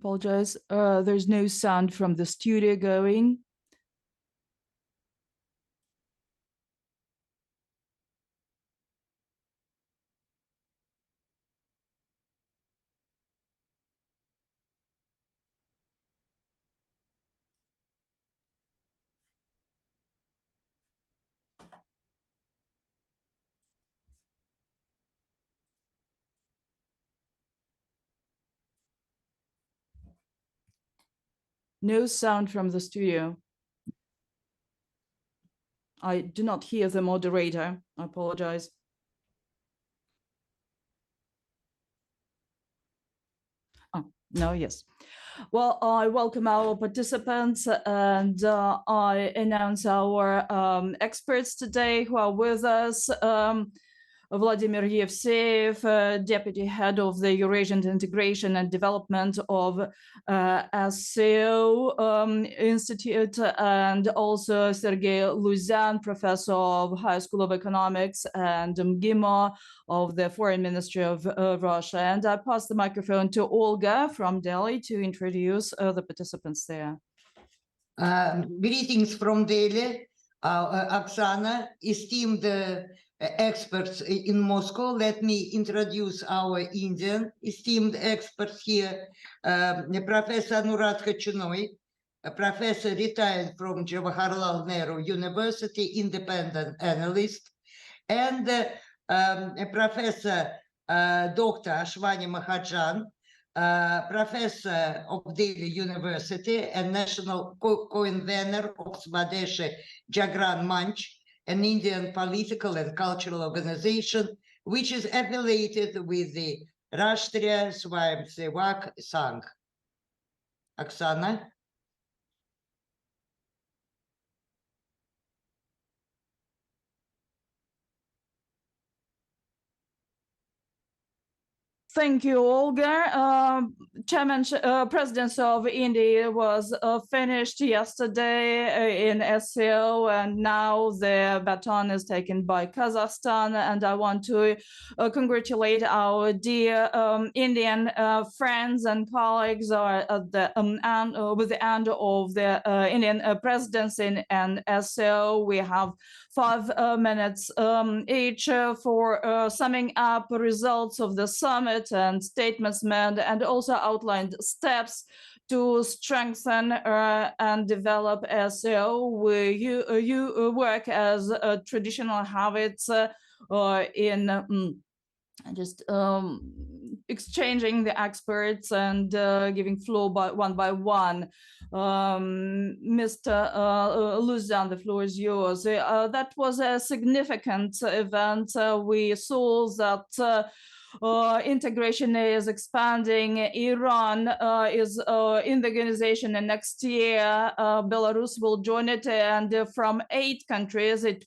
apologize. There's no sound from the studio going. No sound from the studio. I do not hear the moderator. I apologize. Oh, no, yes. Well, I welcome our participants and I announce our experts today who are with us. Vladimir Yevseyev, Deputy Head of the Eurasian Integration and Development of SCO Institute, and also Sergei Luzyan, Professor of High School of Economics and MGIMO of the Foreign Ministry of Russia. And I pass the microphone to Olga from Delhi to introduce the participants there. Greetings from Delhi, Oksana, esteemed experts in Moscow. Let me introduce our Indian esteemed experts here. Professor Anurag Khachanoy, a professor retired from Jawaharlal Nehru University, independent analyst, and Professor Dr. Ashwani Mahajan, professor of Delhi University and national co-convener of Swadeshi Jagran Manch, an Indian political and cultural organization which is affiliated with the Rashtriya Swayamsevak Sangh. Oksana. Thank you, Olga. Presidency of India was finished yesterday in SCO, and now the baton is taken by Kazakhstan. And I want to congratulate our dear Indian friends and colleagues at the with the end of the Indian presidency in SCO. We have 5 minutes each for summing up results of the summit and statements made, and also outlined steps to strengthen and develop SCO. You work as traditional habits in just exchanging the experts and giving floor one by one. Mr. Luzyan, the floor is yours. That was a significant event. We saw that integration is expanding. Iran is in the organization, and next year Belarus will join it. And from 8 countries, it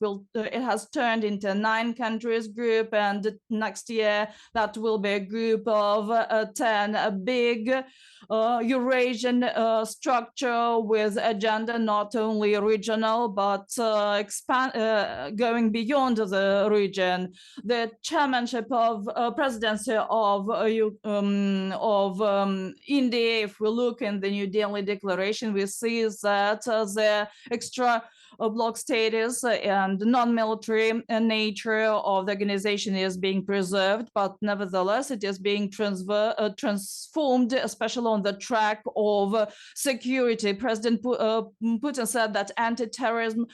has turned into 9 countries group. And next year, that will be a group of 10. A big Eurasian structure with agenda not only regional but going beyond the region. The chairmanship of presidency of India, if we look in the New Delhi Declaration, we see that the extra bloc status and non-military nature of the organization is being preserved, but nevertheless it is being transformed, especially on the track of security. President Putin said that anti-terrorism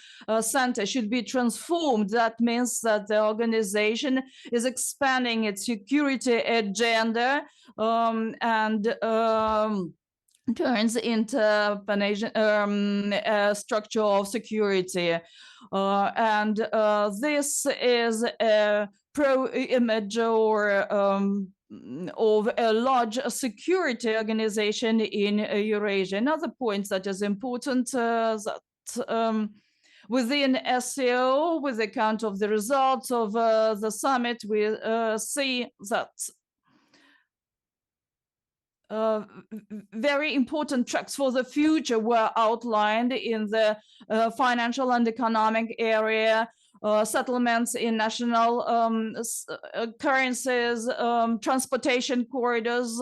center should be transformed. That means that the organization is expanding its security agenda and turns into a structure of security. And this is a pro-image or of a large security organization in Eurasia. Another point that is important that within SCO, with account of the results of the summit, we see that very important tracks for the future were outlined in the financial and economic area. settlements in national currencies, transportation corridors,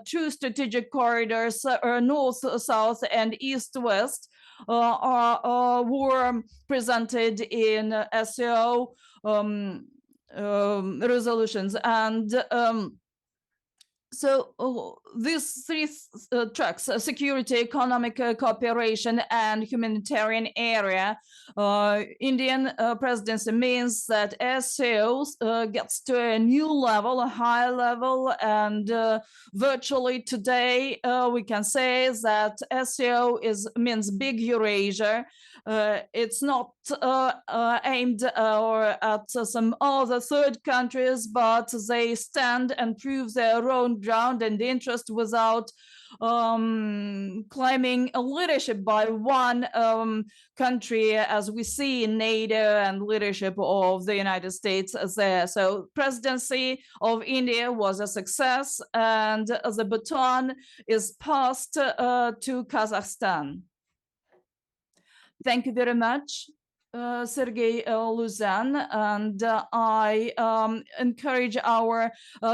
two strategic corridors, north-south and east-west, were presented in SCO resolutions. And so these three tracks, security, economic cooperation, and humanitarian area, Indian presidency means that SCO gets to a new level, a high level, and virtually today we can say that SCO means big Eurasia. It's not aimed at some other third countries, but they stand and prove their own ground and interest without claiming a leadership by one country, as we see in NATO and leadership of the United States there. So presidency of India was a success, and the baton is passed to Kazakhstan. Thank you very much, Sergey Luzan, and I encourage our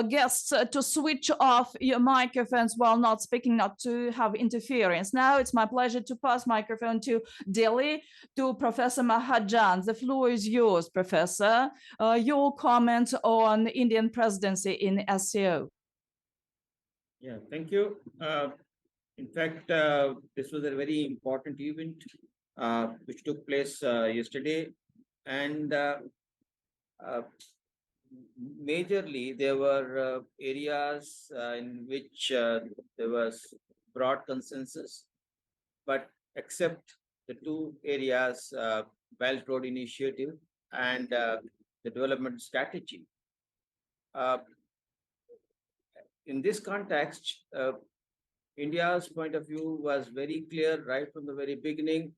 guests to switch off your microphones while not speaking, not to have interference. Now it's my pleasure to pass microphone to Delhi, to Professor Mahajan. The floor is yours, Professor. Your comment on Indian presidency in SCO. Yeah, thank you. In fact, this was a very important event which took place yesterday, and majorly there were areas in which there was broad consensus, but except the two areas, Belt Road Initiative and the development strategy. In this context, India's point of view was very clear right from the very beginning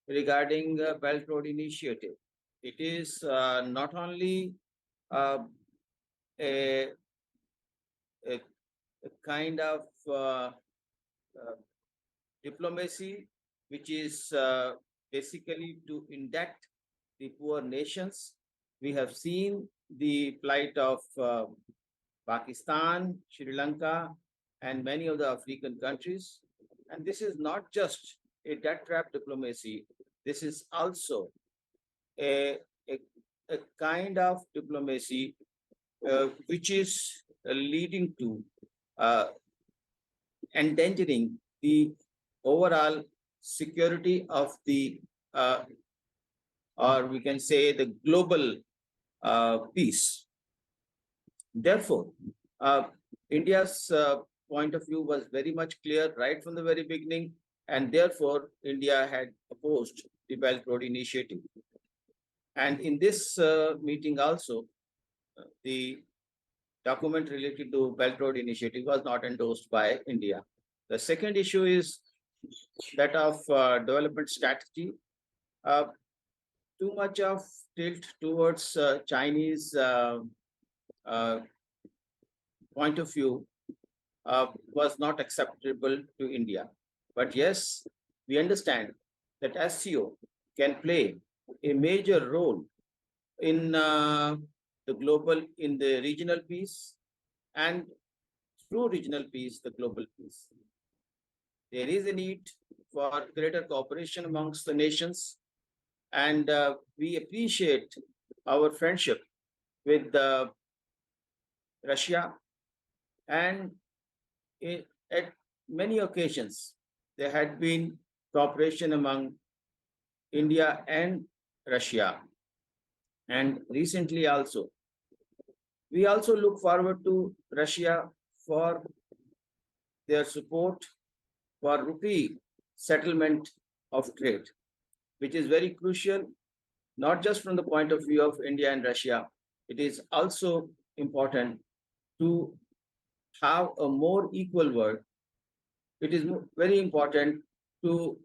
regarding Belt Road Initiative. It is not only a kind of diplomacy which is basically to induct the poor nations. We have seen the plight of Pakistan, Sri Lanka, and many of the African countries. And this is not just a debt trap diplomacy. This is also a kind of diplomacy which is leading to endangering the overall security of the, or we can say the global peace. Therefore, India's point of view was very much clear right from the very beginning, and therefore India had opposed the Belt Road Initiative. And in this meeting also, the document related to Belt Road Initiative was not endorsed by India. The second issue is that of development strategy. Too much of tilt towards Chinese point of view was not acceptable to India. But yes, we understand that SCO can play a major role in the global, in the regional peace, and through regional peace, the global peace. There is a need for greater cooperation amongst the nations, and we appreciate our friendship with Russia, and at many occasions there had been cooperation among India and Russia, and recently also. We also look forward to Russia for their support for rupee settlement of trade, which is very crucial, not just from the point of view of India and Russia. It is also important to have a more equal world. It is very important to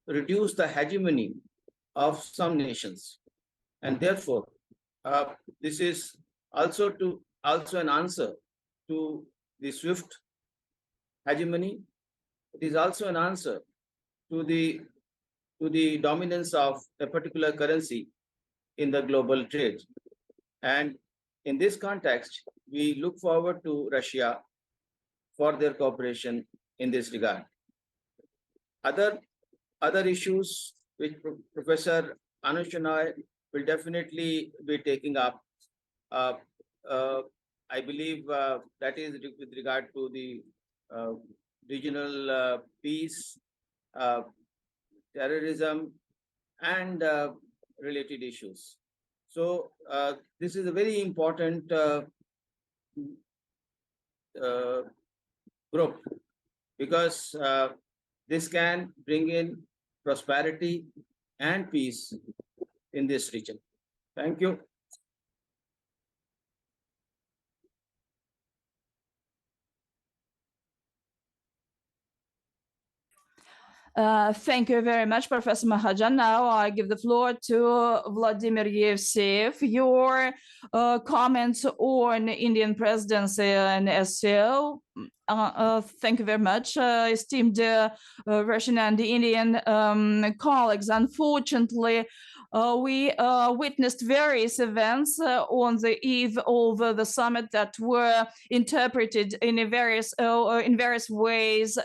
reduce the hegemony of some nations, and therefore this is also an answer to the SWIFT hegemony. It is also an answer to the to the dominance of a particular currency in the global trade. And in this context, we look forward to Russia for their cooperation in this regard. Other issues which Professor Anush and I will definitely be taking up, uh, I believe that is with regard to the regional peace, terrorism, and related issues. So this is a very important group because this can bring in prosperity and peace in this region. Thank you. Thank you very much, Professor Mahajan. Now I give the floor to Vladimir Yevseev. Your comments on Indian presidency and SCO. Thank you very much, esteemed Russian and Indian colleagues. Unfortunately, we witnessed various events on the eve of the summit that were interpreted in various ways.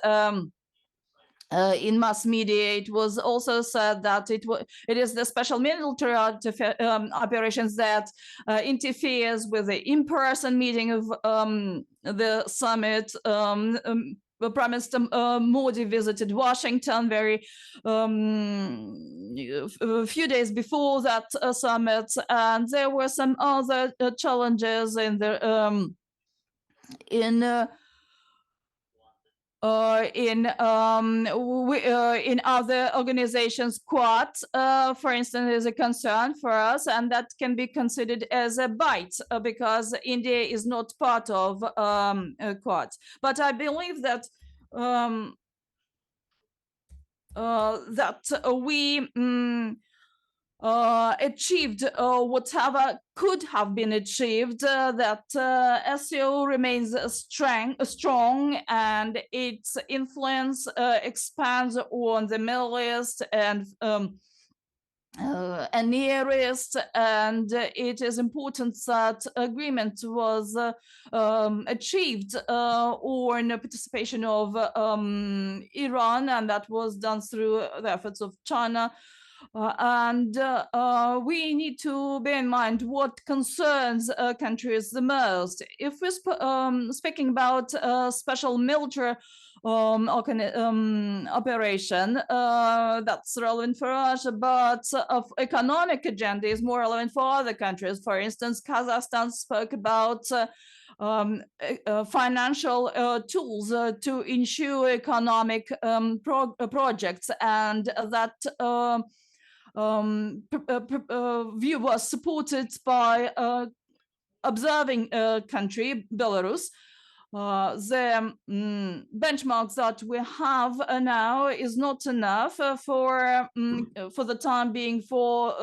In mass media, it was also said that it is the special military operations that interferes with the in-person meeting of the summit. Prime Minister Modi visited Washington a few days before that summit, and there were some other challenges in the in other organizations. Quad, for instance, is a concern for us, and that can be considered as a bite because India is not part of Quad. But I believe that we achieved whatever could have been achieved, that SCO remains strong and its influence expands on the Middle East and Near East, and it is important that agreement was achieved on participation of Iran, and that was done through the efforts of China. We need to bear in mind what concerns countries the most. If we're speaking about special military operation, that's relevant for us, but of economic agenda is more relevant for other countries. For instance, Kazakhstan spoke about financial tools to ensure economic projects, and that view was supported by observing country, Belarus. The benchmarks that we have now is not enough for the time being for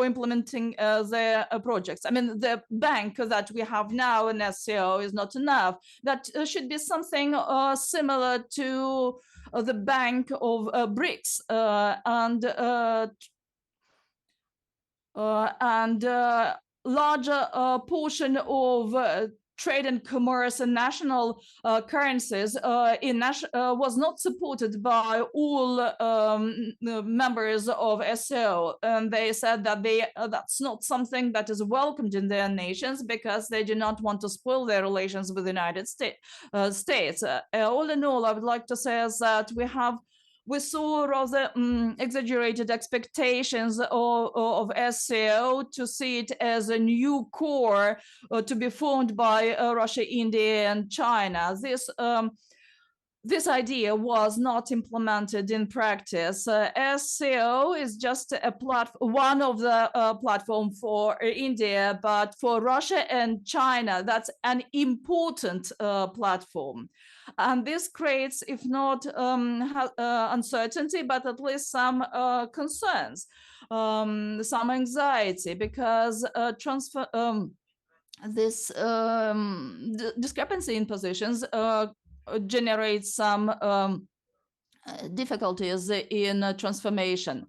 implementing the projects. I mean, the bank that we have now in SCO is not enough. That should be something similar to the bank of BRICS and larger portion of trade and commerce and national currencies was not supported by all members of SCO, and they said that that's not something that is welcomed in their nations because they do not want to spoil their relations with the United States. All in all, I would like to say is that we saw rather exaggerated expectations of SCO to see it as a new core to be formed by Russia, India, and China. This idea was not implemented in practice. SCO is just one of the platform for India, but for Russia and China, that's an important platform. And this creates, if not uncertainty, but at least some concerns, some anxiety, because this discrepancy in positions generates some difficulties in transformation.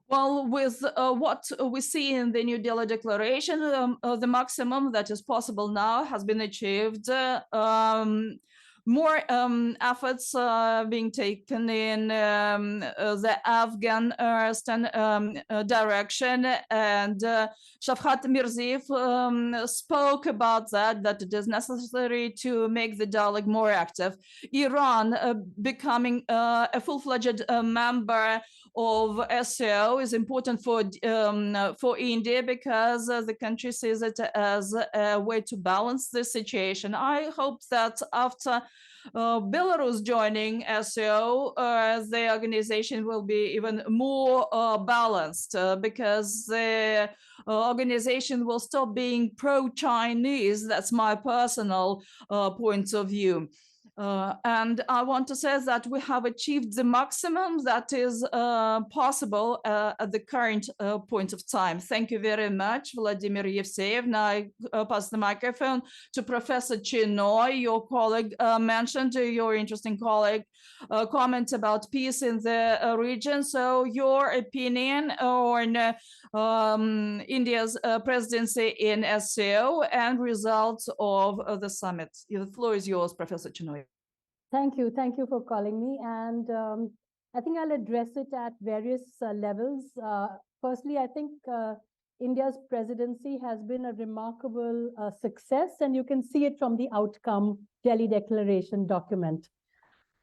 Well, with what we see in the New Delhi Declaration, the maximum that is possible now has been achieved. More efforts being taken in the Afghanistan direction, and Shafkat Mirziyoyev spoke about that it is necessary to make the dialogue more active. Iran becoming a full-fledged member of SCO is important for India, because the country sees it as a way to balance the situation. I hope that after Belarus joining SCO, the organization will be even more balanced, because the organization will stop being pro-Chinese. That's my personal point of view. And I want to say that we have achieved the maximum that is possible at the current point of time. Thank you very much, Vladimir Yevseyev. Now I pass the microphone to Professor Chinoy. Your colleague mentioned, your interesting colleague, comment about peace in the region. So your opinion on India's presidency in SCO and results of the summit. The floor is yours, Professor Chinoy. Thank you. Thank you for calling me. And I think I'll address it at various levels. Firstly, I think India's presidency has been a remarkable success, and you can see it from the outcome Delhi Declaration document.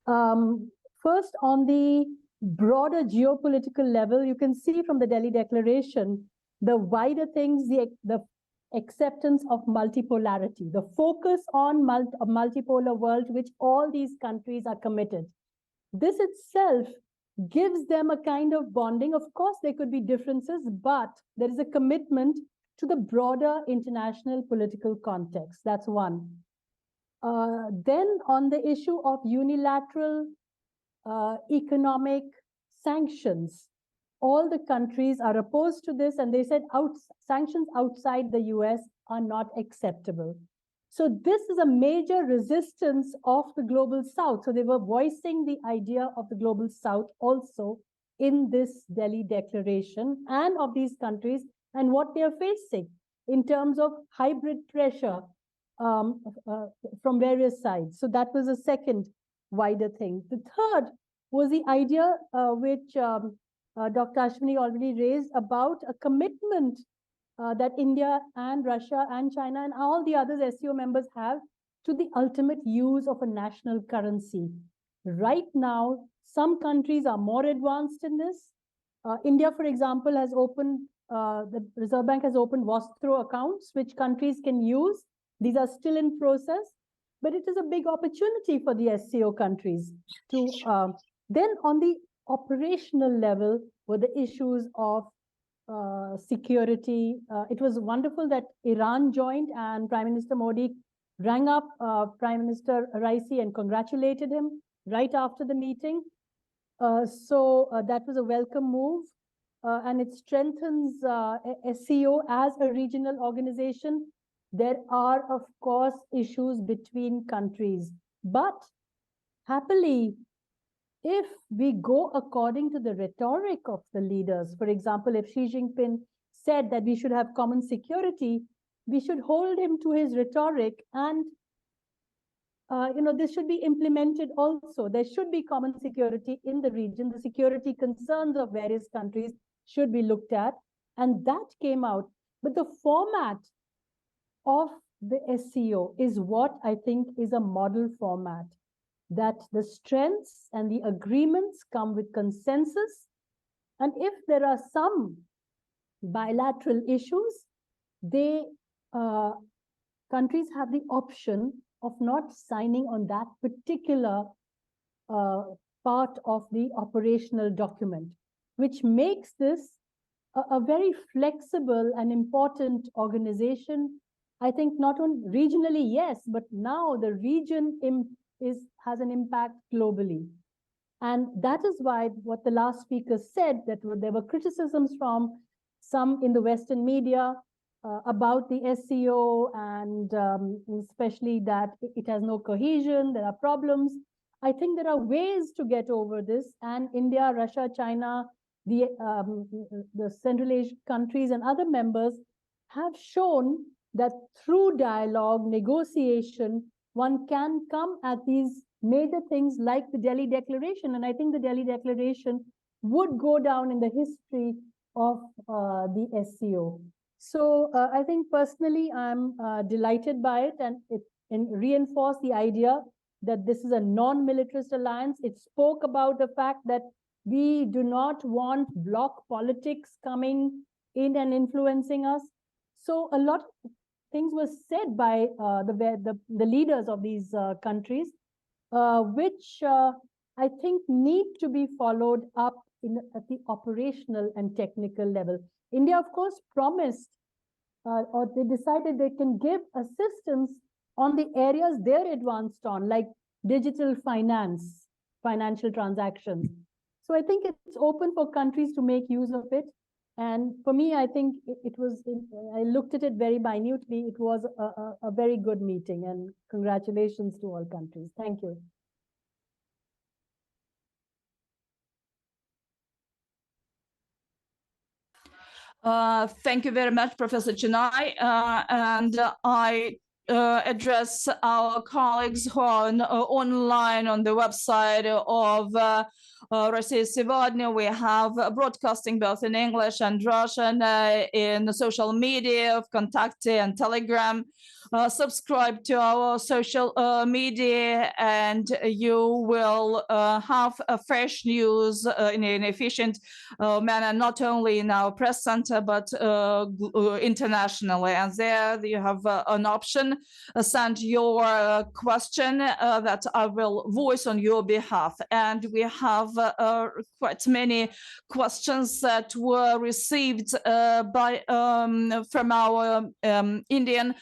First, on the broader geopolitical level, you can see from the Delhi Declaration the wider things, the acceptance of multipolarity, the focus on a multipolar world, which all these countries are committed. This itself gives them a kind of bonding. Of course, there could be differences, but there is a commitment to the broader international political context. That's one. Then on the issue of unilateral economic sanctions, all the countries are opposed to this, and they said sanctions outside the US are not acceptable. So this is a major resistance of the Global South. So they were voicing the idea of the Global South also in this Delhi Declaration, and of these countries and what they are facing in terms of hybrid pressure from various sides. So that was a second wider thing. The third was the idea which Dr. Ashwini already raised about a commitment that India and Russia and China and all the other SCO members have to the ultimate use of a national currency. Right now, some countries are more advanced in this. India, for example, has opened, the Reserve Bank has opened Vostro accounts, which countries can use. These are still in process, but it is a big opportunity for the SCO countries to, then on the operational level were the issues of security. It was wonderful that Iran joined, and Prime Minister Modi rang up Prime Minister Raisi and congratulated him right after the meeting. So that was a welcome move, and it strengthens SCO as a regional organization. There are, of course, issues between countries, but happily, if we go according to the rhetoric of the leaders, for example, if Xi Jinping said that we should have common security, we should hold him to his rhetoric, and this should be implemented also. There should be common security in the region. The security concerns of various countries should be looked at, and that came out. But the format of the SCO is what I think is a model format, that the strengths and the agreements come with consensus. And if there are some bilateral issues, countries have the option of not signing on that particular part of the operational document, which makes this a very flexible and important organization. I think not only regionally, yes, but now the region has an impact globally. And that is why what the last speaker said, that there were criticisms from some in the Western media about the SCO, and especially that it has no cohesion, there are problems. I think there are ways to get over this, and India, Russia, China, the Central Asian countries and other members have shown that through dialogue, negotiation, one can come at these major things like the Delhi Declaration. And I think the Delhi Declaration would go down in the history of the SCO. So I think personally, I'm delighted by it, and it reinforced the idea that this is a non-militarist alliance. It spoke about the fact that we do not want bloc politics coming in and influencing us. So a lot of things were said by the leaders of these countries, which I think need to be followed up at the operational and technical level. India, of course, promised, or they decided they can give assistance on the areas they're advanced on, like digital finance, financial transactions. So I think it's open for countries to make use of it. And for me, I think I looked at it very minutely. It was a very good meeting, and congratulations to all countries. Thank you. Thank you very much, Professor Chinay. And I address our colleagues who are online on the website of Россия Сегодня. We have broadcasting both in English and Russian in social media, Vkontakte and Telegram. Subscribe to our social media, and you will have fresh news in an efficient manner, not only in our press center, but internationally. And there you have an option, send your question that I will voice on your behalf. And we have quite many questions that were received from our Indian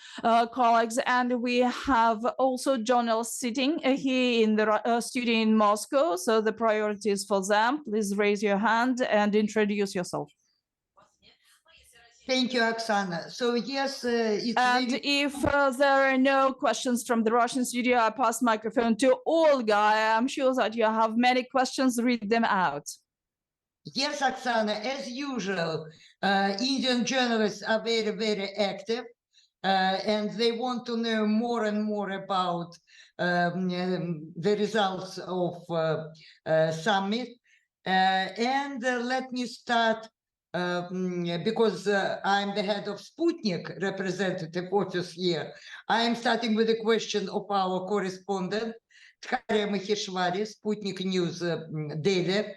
colleagues, and we have also journalists sitting here in the studio in Moscow, so the priority is for them. Please raise your hand and introduce yourself. Thank you, Oksana. So yes, if there are no questions from the Russian studio, I pass microphone to Olga. I'm sure that you have many questions. Read them out. Yes, Oksana, as usual, Indian journalists are very, very active. And they want to know more and more about the results of summit. And let me start, because I'm the head of Sputnik representative office here. I am starting with a question of our correspondent, Tkarya Maheshwari, Sputnik News Daily.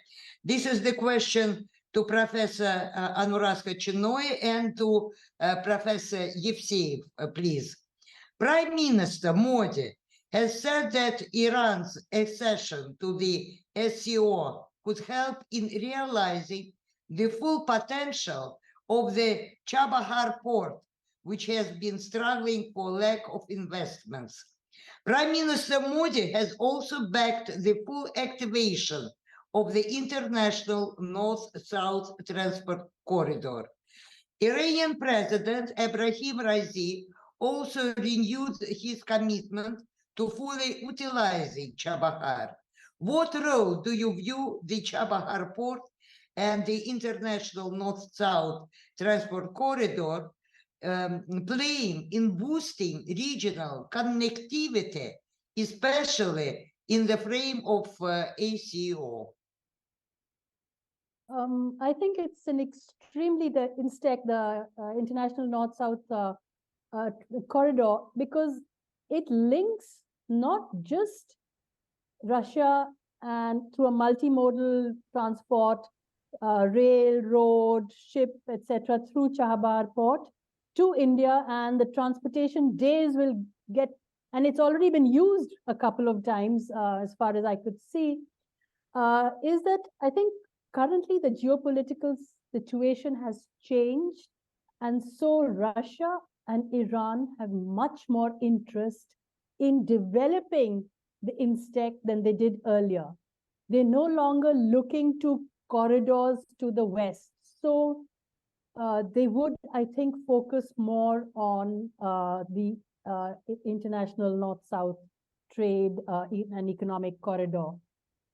This is the question to Professor Anuraska Chinoy and to Professor Yevseev, please. Prime Minister Modi has said that Iran's accession to the SCO could help in realizing the full potential of the Chabahar port, which has been struggling for lack of investments. Prime Minister Modi has also backed the full activation of the international north-south transport corridor. Iranian President Ebrahim Raisi also renewed his commitment to fully utilizing Chabahar. What role do you view the Chabahar port and the international north-south transport corridor playing in boosting regional connectivity, especially in the frame of ACO? I think it's an extremely the international north-south corridor, because it links not just Russia and through a multimodal transport, rail, road, ship, etc., through Chabahar port to India, and the transportation days will get, and it's already been used a couple of times as far as I could see, is that I think currently the geopolitical situation has changed, and so Russia and Iran have much more interest in developing the INSTEC than they did earlier. They're no longer looking to corridors to the west. So they would, I think, focus more on the international north-south trade and economic corridor.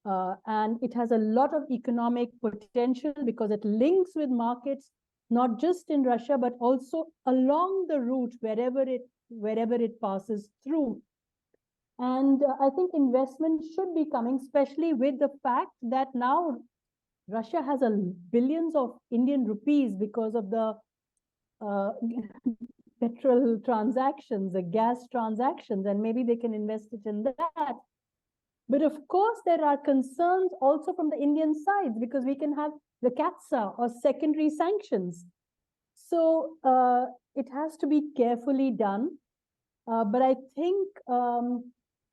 And it has a lot of economic potential because it links with markets, not just in Russia, but also along the route wherever it passes through. And I think investment should be coming, especially with the fact that now Russia has billions of Indian rupees because of the petrol transactions, the gas transactions, and maybe they can invest it in that. But of course, there are concerns also from the Indian sides because we can have the CATSA or secondary sanctions. So it has to be carefully done. But I think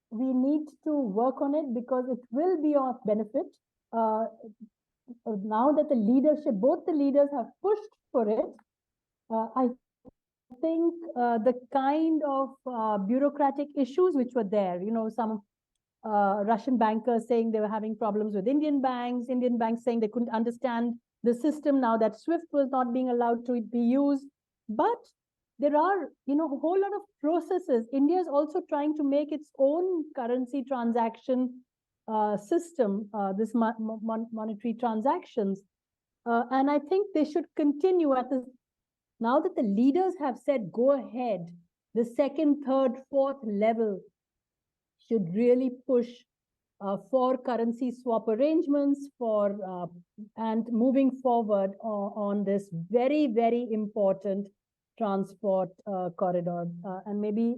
we need to work on it because it will be of benefit. Now that the leadership, both the leaders have pushed for it, I think the kind of bureaucratic issues which were there, some Russian bankers saying they were having problems with Indian banks saying they couldn't understand the system now that SWIFT was not being allowed to be used. But there are, a whole lot of processes. India is also trying to make its own currency transaction system, this monetary transactions. And I think they should continue now that the leaders have said, go ahead, the second, third, fourth level should really push for currency swap arrangements and moving forward on this very, very important transport corridor. And maybe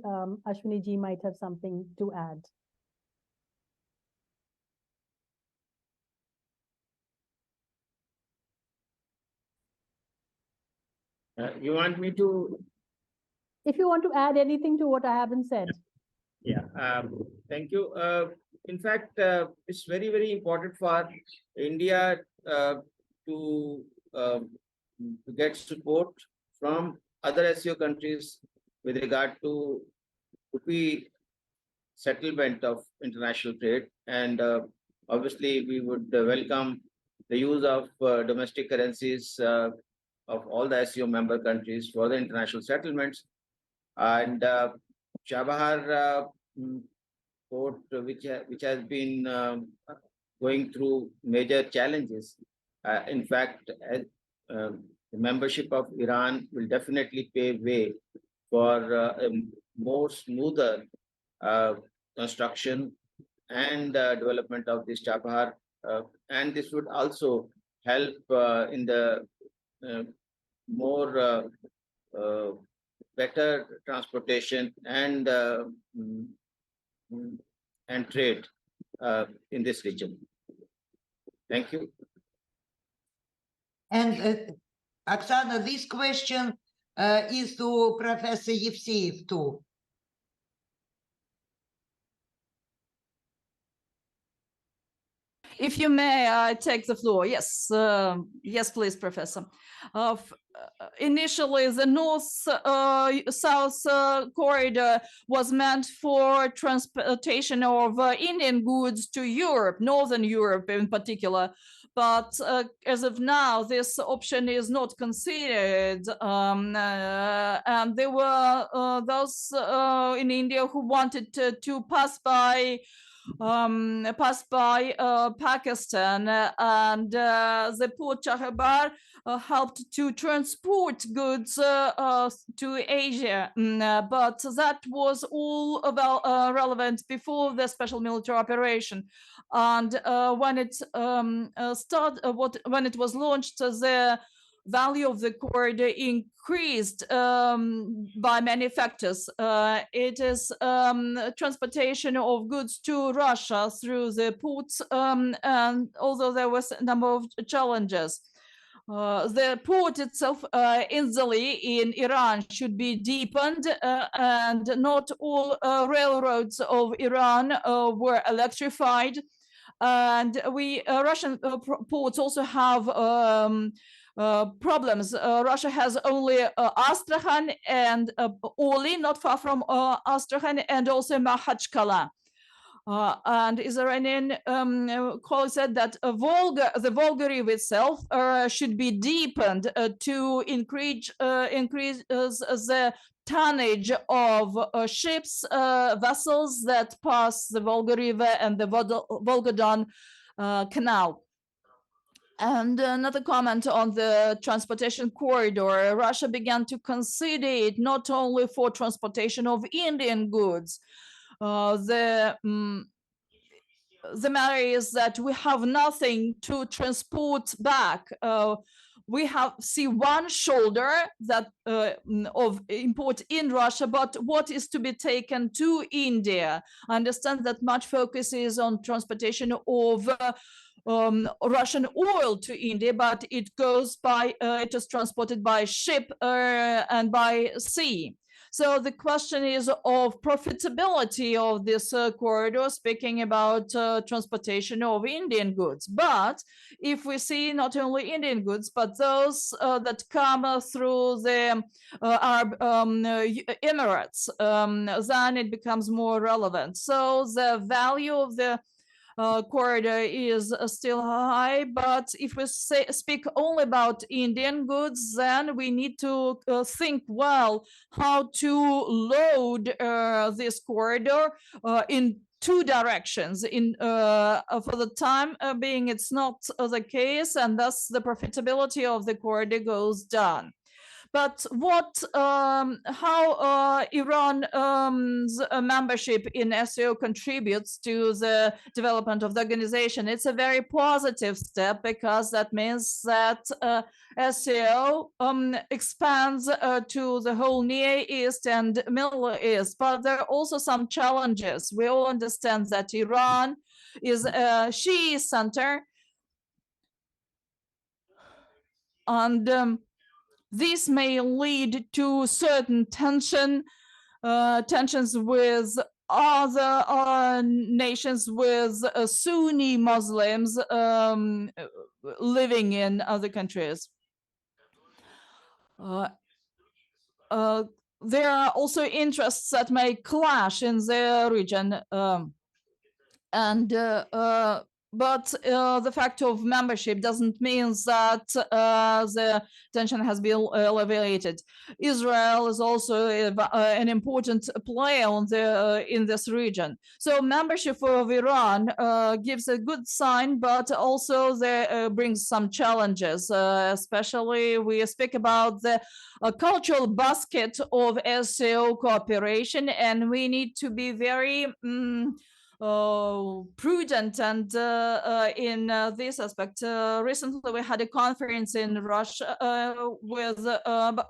Ashwini ji might have something to add. You want me to? If you want to add anything to what I haven't said. Yeah, thank you. In fact, it's very, very important for India to get support from other SCO countries with regard to rupee settlement of international trade. And obviously, we would welcome the use of domestic currencies of all the SCO member countries for the international settlements. And Chabahar port, which has been going through major challenges. In fact, the membership of Iran will definitely pave way for a more smoother construction and development of this Chabahar, and this would also help in the more better transportation and trade in this region. Thank you. And Oksana, this question is to Professor Yevseev too. If you may, I take the floor. Yes, yes, please, Professor. Initially, the north-south corridor was meant for transportation of Indian goods to Europe, Northern Europe in particular. But as of now, this option is not considered. And there were those in India who wanted to pass by Pakistan, and the Port Chabahar helped to transport goods to Asia, but that was all about relevant before the special military operation. And when it when it was launched, the value of the corridor increased by many factors. It is transportation of goods to Russia through the ports, and although there was a number of challenges. The port itself in Delhi in Iran should be deepened, and not all railroads of Iran were electrified. And Russian ports also have problems. Russia has only Astrakhan and Orly, not far from Astrakhan, and also Makhachkala. And Iranian colleague said that the Volga River itself should be deepened to increase the tonnage of ships, vessels that pass the Volga River and the Volga-Don Canal. And another comment on the transportation corridor. Russia began to consider it not only for transportation of Indian goods. The matter is that we have nothing to transport back. We see one shoulder that of import in Russia, but what is to be taken to India? I understand that much focus is on transportation of Russian oil to India, but it goes by, it is transported by ship and by sea. So the question is of profitability of this corridor, speaking about transportation of Indian goods. But if we see not only Indian goods, but those that come through the Arab Emirates, then it becomes more relevant. So the value of the corridor is still high, but if we speak only about Indian goods, then we need to think well how to load this corridor in two directions. For the time being, it's not the case, and thus the profitability of the corridor goes down. But how Iran's membership in SCO contributes to the development of the organization? It's a very positive step, because that means that SCO expands to the whole Near East and Middle East. But there are also some challenges. We all understand that Iran is a Shi'i center, and this may lead to certain tensions with other nations with Sunni Muslims living in other countries. There are also interests that may clash in the region, but the fact of membership doesn't mean that the tension has been alleviated. Israel is also an important player in this region. So membership of Iran gives a good sign, but also brings some challenges. Especially we speak about the cultural basket of SCO cooperation, and we need to be very prudent and in this aspect. Recently, we had a conference in Russia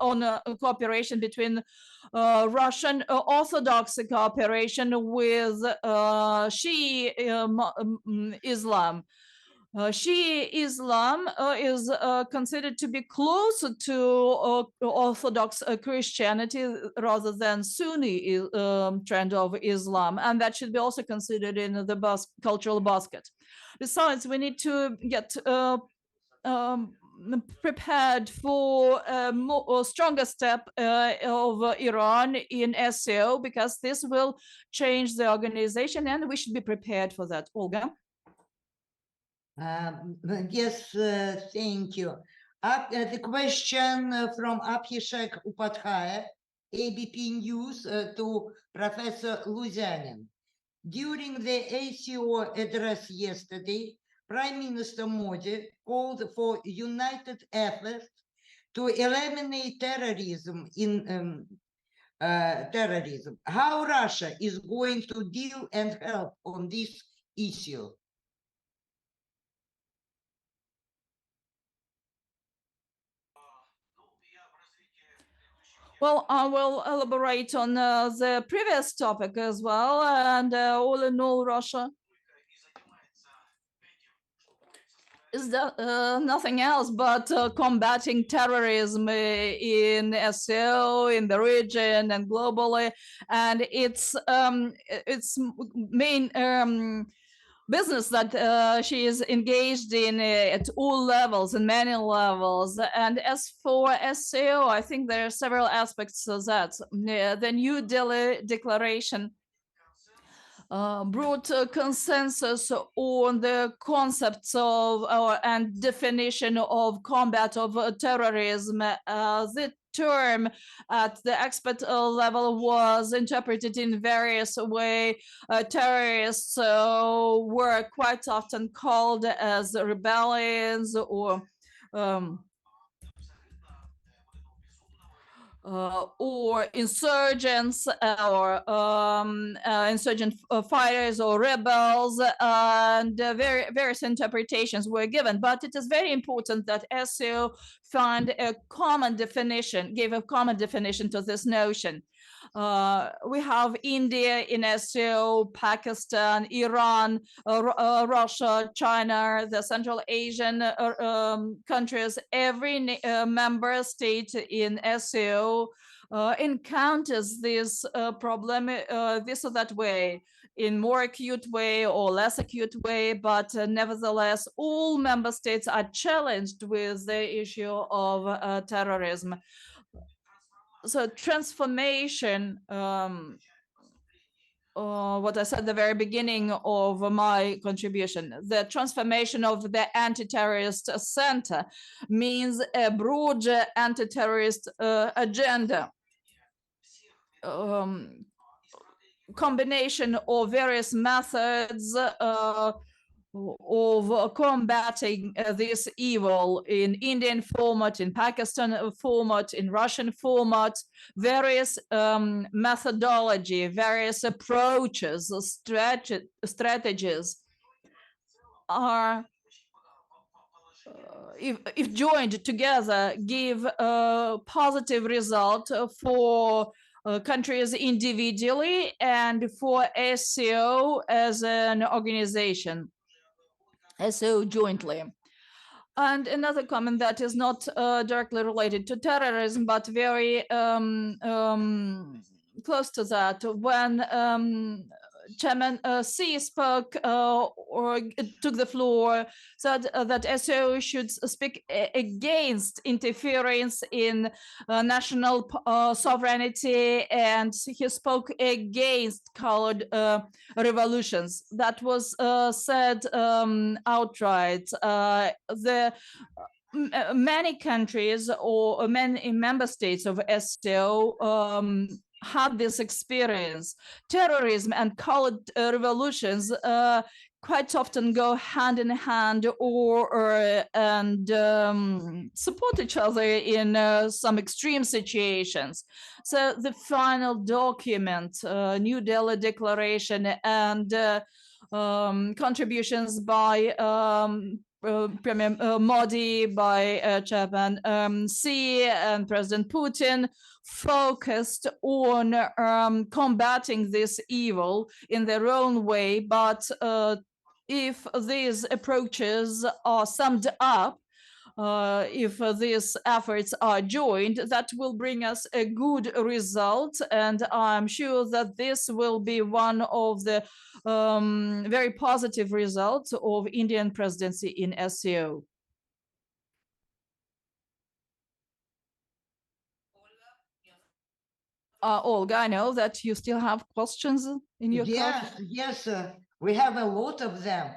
on cooperation between Russian Orthodox cooperation with Shi'i Islam. Shi'i Islam is considered to be closer to Orthodox Christianity rather than Sunni trend of Islam, and that should be also considered in the cultural basket. Besides, we need to get prepared for a stronger step of Iran in SCO, because this will change the organization, and we should be prepared for that. Olga? Yes, thank you. The question from Abhishek Upadhyaya, ABP News, to Professor Luzyanin. During the ACO address yesterday, Prime Minister Modi called for united efforts to eliminate terrorism terrorism. How Russia is going to deal and help on this issue? Well, I will elaborate on the previous topic as well, and all in all, Russia is nothing else but combating terrorism in SCO, in the region, and globally, and its main business that she is engaged in at all levels and many levels. And as for SCO, I think there are several aspects of that. The New Delhi Declaration broad consensus on the concepts of and definition of combat of terrorism. The term at the expert level was interpreted in various ways. Terrorists were quite often called as rebellions or insurgents or insurgent fighters or rebels, and various interpretations were given. But it is very important that SCO find a common definition, gave a common definition to this notion. We have India in SCO, Pakistan, Iran, Russia, China, the Central Asian countries. Every member state in SCO encounters this problem this or that way, in more acute way or less acute way, but nevertheless, all member states are challenged with the issue of terrorism. So transformation, what I said at the very beginning of my contribution, the transformation of the anti-terrorist center means a broad anti-terrorist agenda. Combination of various methods of combating this evil in Indian format, in Pakistan format, in Russian format, various methodology, various approaches, strategies are, if joined together, give a positive result for countries individually and for SCO as an organization. SCO jointly. And another comment that is not directly related to terrorism, but very close to that. When Chairman C spoke or took the floor, said that SCO should speak against interference in national sovereignty, and he spoke against colored revolutions. That was said outright. Many countries or many member states of SCO had this experience. Terrorism and colored revolutions quite often go hand in hand and support each other in some extreme situations. So the final document, New Delhi Declaration, and contributions by Premier Modi, by Chairman C and President Putin focused on combating this evil in their own way. But if these approaches are summed up, if these efforts are joined, that will bring us a good result. And I'm sure that this will be one of the very positive results of Indian presidency in SCO. Olga, I know that you still have questions in your Yes, yes, we have a lot of them.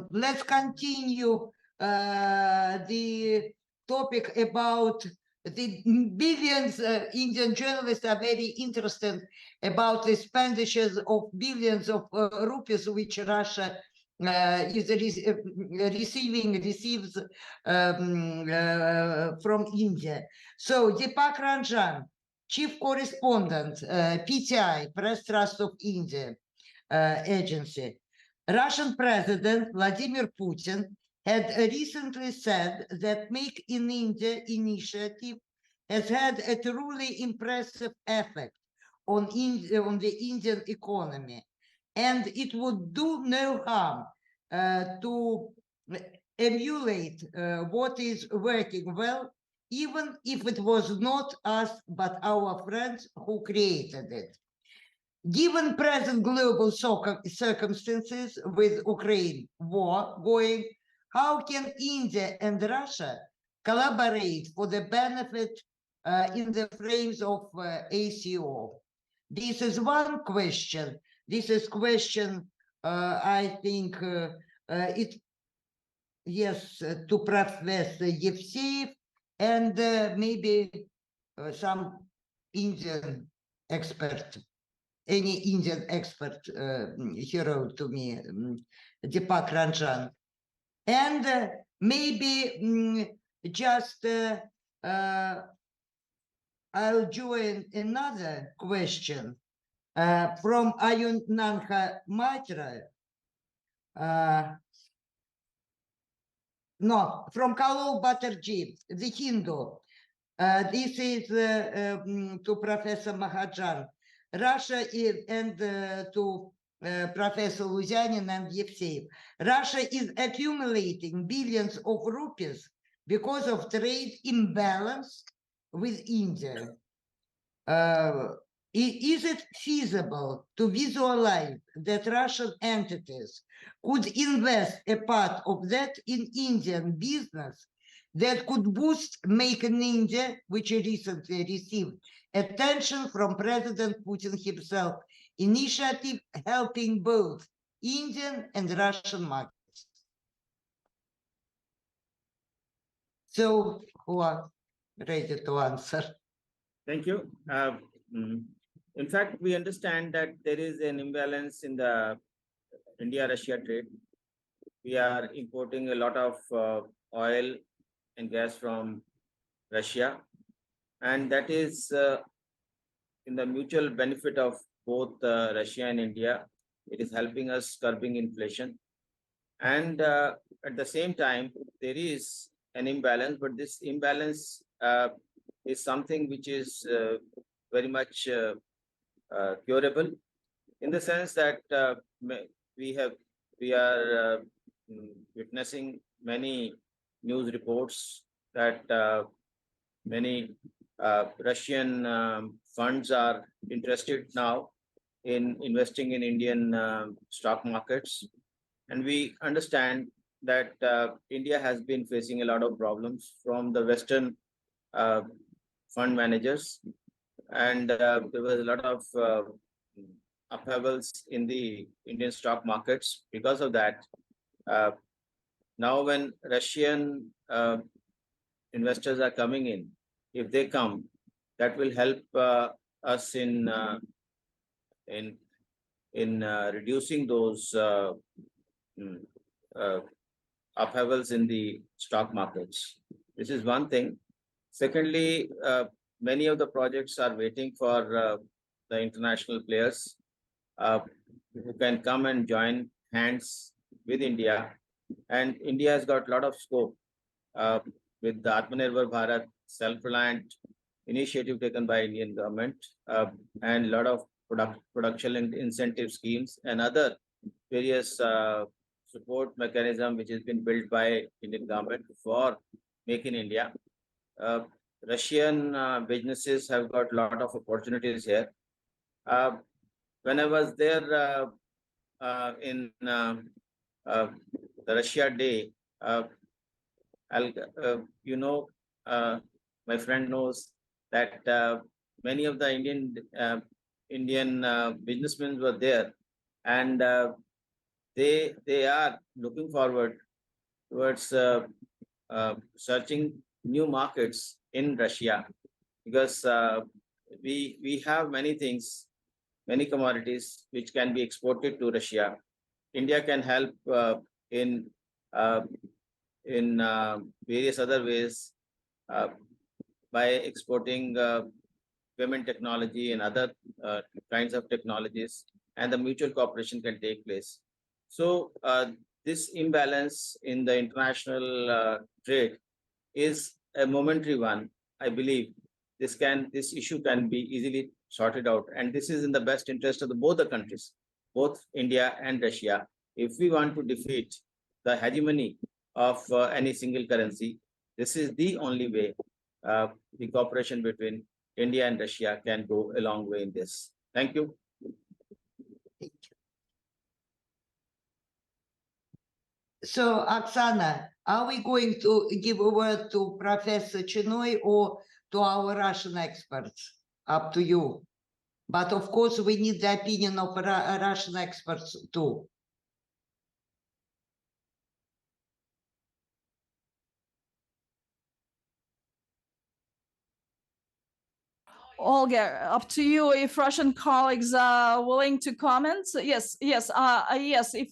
Let's continue the topic about the billions. Indian journalists are very interested about the expenditures of billions of rupees which Russia receives from India. So Deepak Ranjan, Chief Correspondent, PTI, Press Trust of India Agency. Russian President Vladimir Putin had recently said that Make in India initiative has had a truly impressive effect on the Indian economy, and it would do no harm to emulate what is working well, even if it was not us, but our friends who created it. Given present global circumstances with Ukraine war going, how can India and Russia collaborate for the benefit in the frames of ACO? This is one question. This is question, I think, to Professor Yevseev and maybe some Indian expert, any Indian expert hero to me, Deepak Ranjan. And maybe just I'll join another question from Ayunanha Matra. No, from Kalou Batterjee, the Hindu. This is to Professor Mahajan. Russia is, and to Professor Luzyanin and Yevseev. Russia is accumulating billions of rupees because of trade imbalance with India. Is it feasible to visualize that Russian entities could invest a part of that in Indian business that could boost Make in India, which recently received attention from President Putin himself, initiative helping both Indian and Russian markets? So, who are ready to answer? Thank you. In fact, we understand that there is an imbalance in the India-Russia trade. We are importing a lot of oil and gas from Russia, and that is in the mutual benefit of both Russia and India. It is helping us curbing inflation. And at the same time, there is an imbalance, but this imbalance is something which is very much curable, in the sense that we are witnessing many news reports that many Russian funds are interested now in investing in Indian stock markets. And we understand that India has been facing a lot of problems from the Western fund managers. And there was a lot of upheavals in the Indian stock markets because of that. Now, when Russian investors are coming in, if they come, that will help us in reducing those upheavals in the stock markets. This is one thing. Secondly, many of the projects are waiting for the international players who can come and join hands with India. And India has got a lot of scope with the Atmanirbhar Bharat self-reliant initiative taken by Indian government and a lot of production and incentive schemes and other various support mechanism which has been built by Indian government for Make in India. Russian businesses have got a lot of opportunities here. When I was there in the Russia Day, my friend knows that many of the Indian businessmen were there, and they are looking forward towards searching new markets in Russia, because we have many things, many commodities which can be exported to Russia. India can help in various other ways by exporting payment technology and other kinds of technologies, and the mutual cooperation can take place. So this imbalance in the international trade is a momentary one. I believe this issue can be easily sorted out, and this is in the best interest of both the countries, both India and Russia. If we want to defeat the hegemony of any single currency, this is the only way the cooperation between India and Russia can go a long way in this. Thank you. So, Oksana, are we going to give a word to Professor Chinoy or to our Russian experts? Up to you. But of course, we need the opinion of Russian experts too. Olga, up to you if Russian colleagues are willing to comment. Yes, yes, yes. If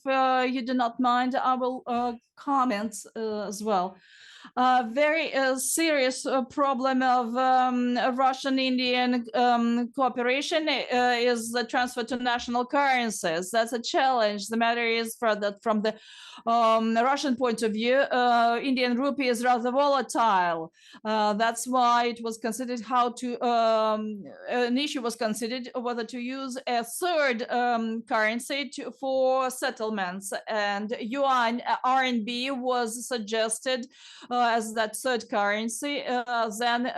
you do not mind, I will comment as well. Very serious problem of Russian-Indian cooperation is the transfer to national currencies. That's a challenge. The matter is from the Russian point of view, Indian rupee is rather volatile. That's why it was considered how to an issue was considered whether to use a third currency for settlements, and yuan RMB was suggested as that third currency. Then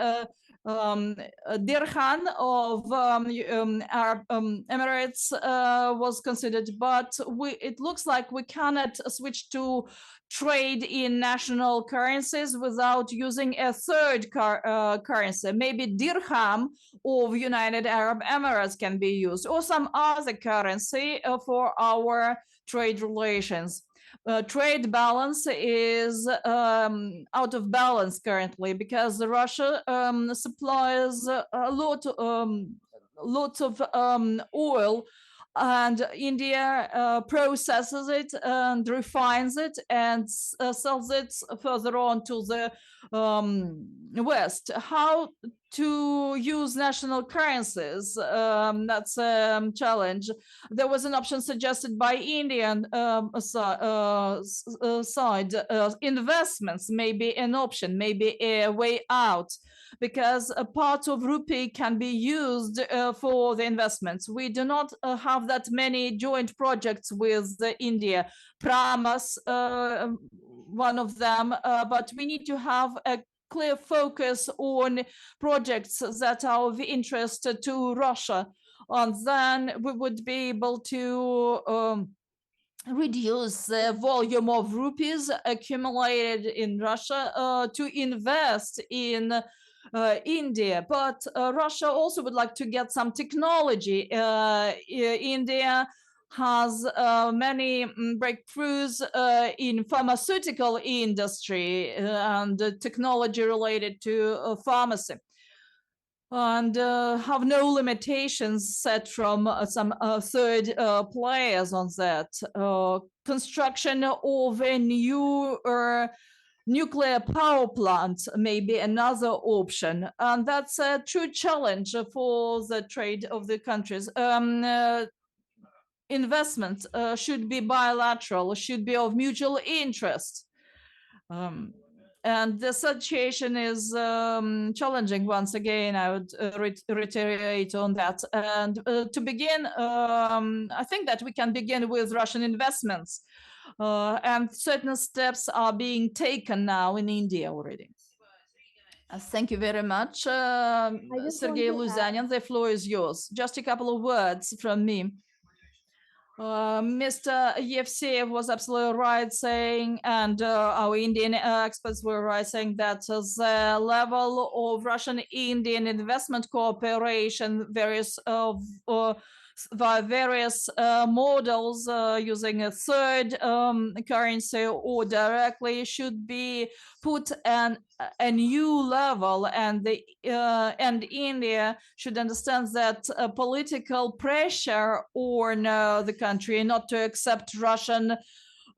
dirham of Arab Emirates was considered, but it looks like we cannot switch to trade in national currencies without using a third currency. Maybe dirham of United Arab Emirates can be used, or some other currency for our trade relations. Trade balance is out of balance currently because Russia supplies a lot of oil, and India processes it and refines it and sells it further on to the West. How to use national currencies? That's a challenge. There was an option suggested by Indian side. Investments may be an option, maybe a way out, because a part of rupee can be used for the investments. We do not have that many joint projects with India. Pramas, one of them, but we need to have a clear focus on projects that are of interest to Russia, and then we would be able to reduce the volume of rupees accumulated in Russia to invest in India. But Russia also would like to get some technology. India has many breakthroughs in pharmaceutical industry and technology related to pharmacy, and have no limitations set from some third players on that. Construction of a new nuclear power plant may be another option, and that's a true challenge for the trade of the countries. Investment should be bilateral, should be of mutual interest. And the situation is challenging. Once again, I would reiterate on that. And to begin, I think that we can begin with Russian investments. And certain steps are being taken now in India already. Thank you very much, Sergei Luzyanin. The floor is yours. Just a couple of words from me. Mr. Yevseyev was absolutely right saying, and our Indian experts were right saying that the level of Russian-Indian investment cooperation via various models using a third currency or directly should be put a new level, and India should understand that political pressure on the country not to accept Russian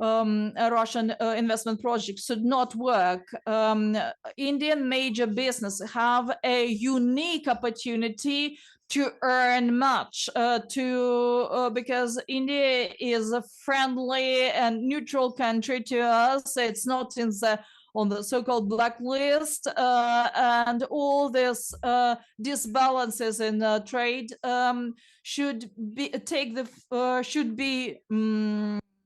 investment projects should not work. Indian major business have a unique opportunity to earn much because India is a friendly and neutral country to us. It's not on the so-called blacklist, and all this disbalances in trade should be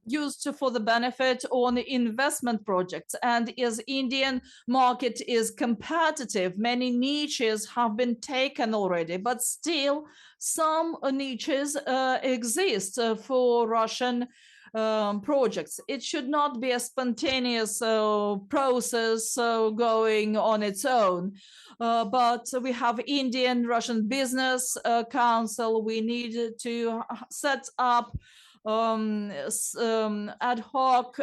used for the benefit on investment projects. And as Indian market is competitive, many niches have been taken already, but still some niches exist for Russian projects. It should not be a spontaneous process going on its own. But we have Indian-Russian Business Council. We need to set up ad hoc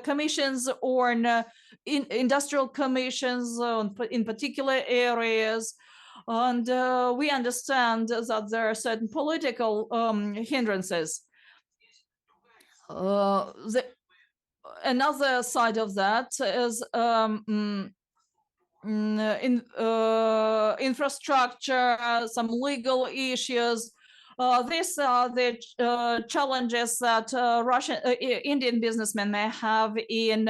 commissions or industrial commissions in particular areas. And we understand that there are certain political hindrances. Another side of that is infrastructure, some legal issues. These are the challenges that Indian businessmen may have in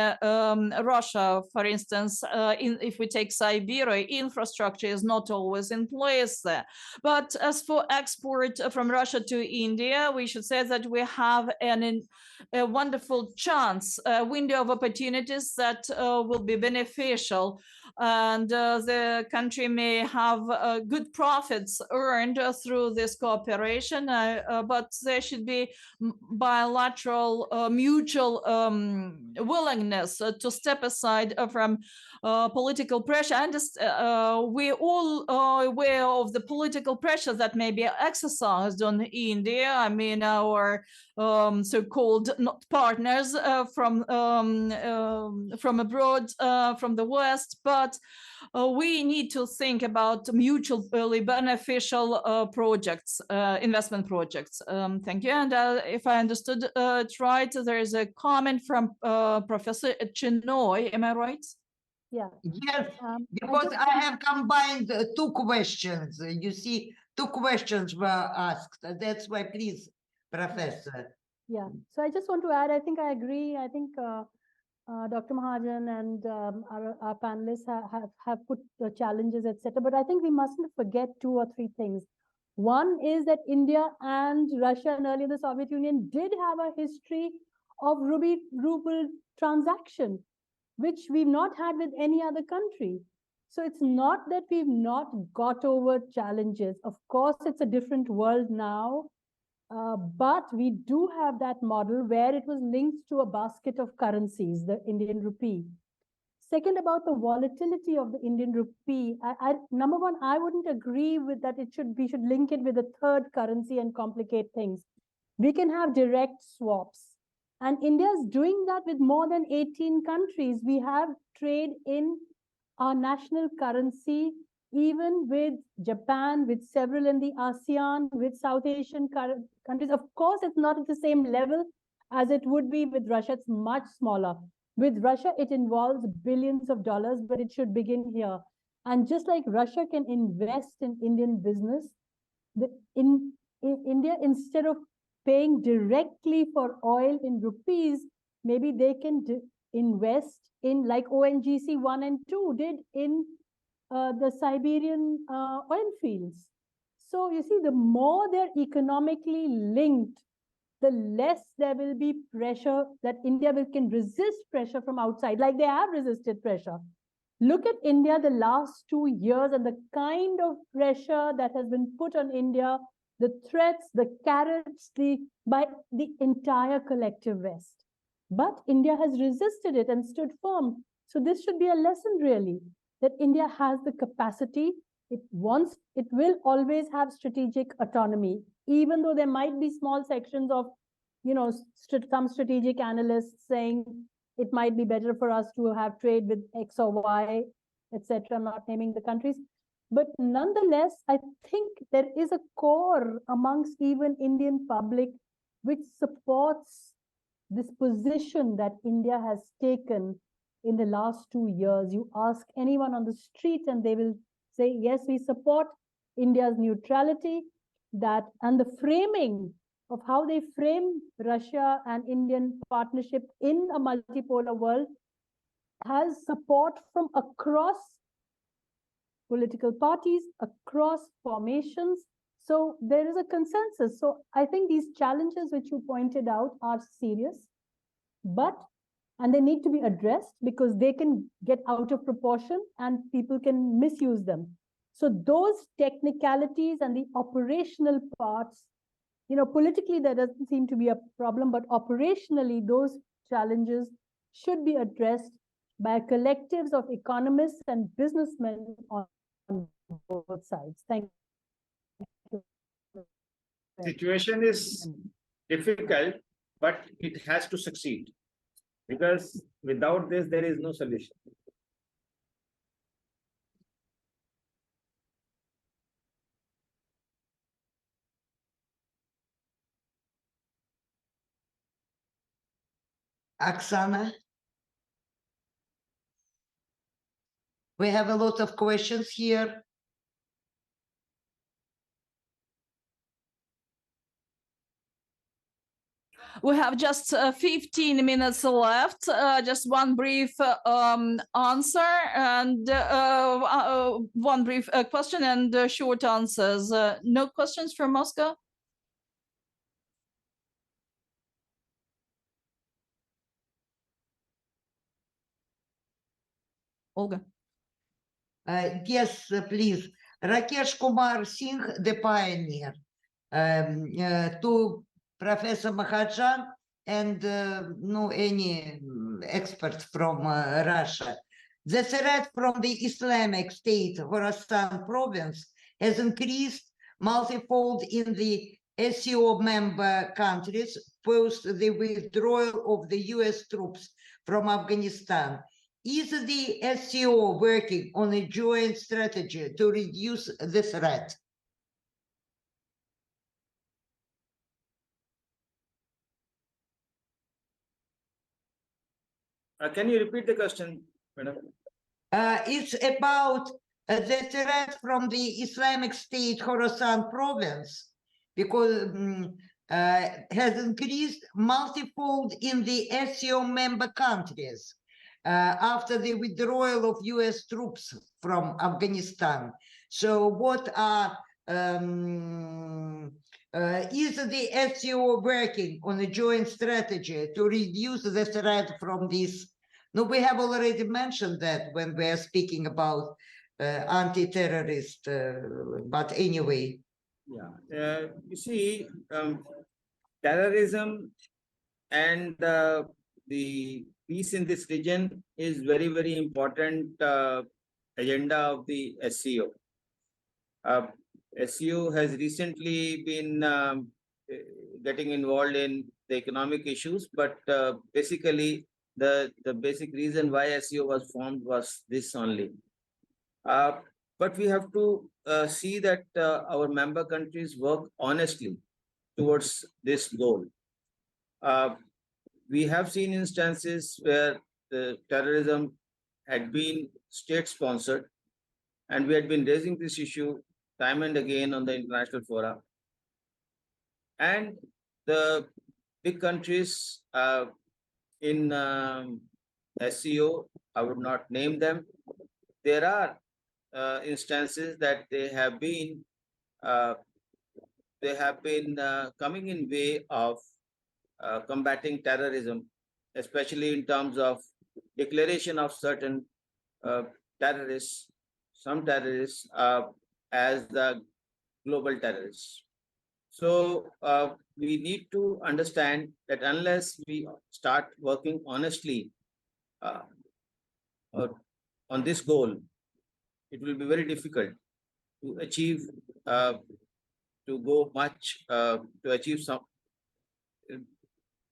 Russia. For instance, if we take Siberia, infrastructure is not always in place there. But as for export from Russia to India, we should say that we have a wonderful chance, a window of opportunities that will be beneficial. And the country may have good profits earned through this cooperation, but there should be bilateral mutual willingness to step aside from political pressure. And we're all aware of the political pressure that may be exercised on India. I mean, our so-called not partners from abroad, from the West, but we need to think about mutually beneficial projects, investment projects. Thank you. And if I understood it right, there is a comment from Professor Chinoy. Am I right? Yeah. Yes, because I have combined two questions. You see, two questions were asked. That's why, please, Professor. Yeah. So I just want to add, I think I agree. I think Dr. Mahajan and our panelists have put the challenges, etc. But I think we mustn't forget two or three things. One is that India and Russia and earlier the Soviet Union did have a history of ruble transaction, which we've not had with any other country. So it's not that we've not got over challenges. Of course, it's a different world now. But we do have that model where it was linked to a basket of currencies, the Indian rupee. Second, about the volatility of the Indian rupee, number one, I wouldn't agree with that. We should link it with a third currency and complicate things. We can have direct swaps. And India is doing that with more than 18 countries. We have trade in our national currency, even with Japan, with several in the ASEAN, with South Asian countries. Of course, it's not at the same level as it would be with Russia. It's much smaller. With Russia, it involves billions of dollars, but it should begin here. And just like Russia can invest in Indian business, in India, instead of paying directly for oil in rupees, maybe they can invest in, like ONGC 1 and 2 did in the Siberian oil fields. So you see, the more they're economically linked, the less there will be pressure that India can resist pressure from outside, like they have resisted pressure. Look at India the last 2 years and the kind of pressure that has been put on India, the threats, the carrots, by the entire collective West. But India has resisted it and stood firm. So this should be a lesson, really, that India has the capacity. It will always have strategic autonomy, even though there might be small sections of, some strategic analysts saying it might be better for us to have trade with X or Y, etc., not naming the countries. But nonetheless, I think there is a core amongst even Indian public which supports this position that India has taken in the last 2 years. You ask anyone on the street and they will say, yes, we support India's neutrality, and the framing of how they frame Russia and Indian partnership in a multipolar world has support from across political parties, across formations. So there is a consensus. So I think these challenges which you pointed out are serious, and they need to be addressed because they can get out of proportion and people can misuse them. So those technicalities and the operational parts, politically there doesn't seem to be a problem, but operationally those challenges should be addressed by collectives of economists and businessmen on both sides. Thank you. Situation is difficult, but it has to succeed, because without this, there is no solution. Oksana? We have a lot of questions here. We have just 15 minutes left. Just one brief answer and one brief question and short answers. No questions from Moscow? Olga. Yes, please. Rakesh Kumar Singh, the pioneer. To Professor Mahajan and no any expert from Russia. The threat from the Islamic State Khorasan province has increased multifold in the SCO member countries post the withdrawal of the US troops from Afghanistan. Is the SCO working on a joint strategy to reduce the threat? Can you repeat the question, madam? It's about the threat from the Islamic State Khorasan province, because has increased multifold in the SCO member countries after the withdrawal of US troops from Afghanistan. So what are is the SCO working on a joint strategy to reduce the threat from this? No, we have already mentioned that when we are speaking about anti-terrorist, but anyway. Yeah, you see, terrorism and the peace in this region is very, very important agenda of the SCO. SCO has recently been getting involved in the economic issues, but basically the basic reason why SCO was formed was this only. But we have to see that our member countries work honestly towards this goal. We have seen instances where the terrorism had been state-sponsored, and we had been raising this issue time and again on the international fora. And the big countries in SCO, I would not name them. There are instances that they have been coming in way of combating terrorism, especially in terms of declaration of certain terrorists, some terrorists as the global terrorists. So we need to understand that unless we start working honestly on this goal, it will be very difficult to achieve, to achieve some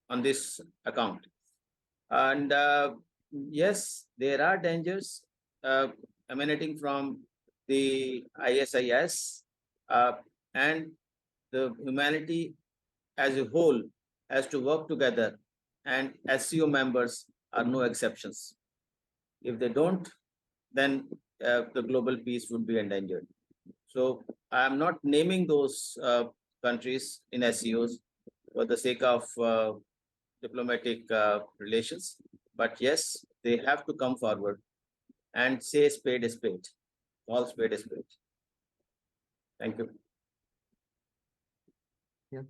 on this account. And yes, there are dangers emanating from the ISIS, and the humanity as a whole has to work together, and SCO members are no exceptions. If they don't, then the global peace would be endangered. So I am not naming those countries in SCOs for the sake of diplomatic relations, but yes, they have to come forward and say spade is spade, call spade is spade. Thank you. Yeah.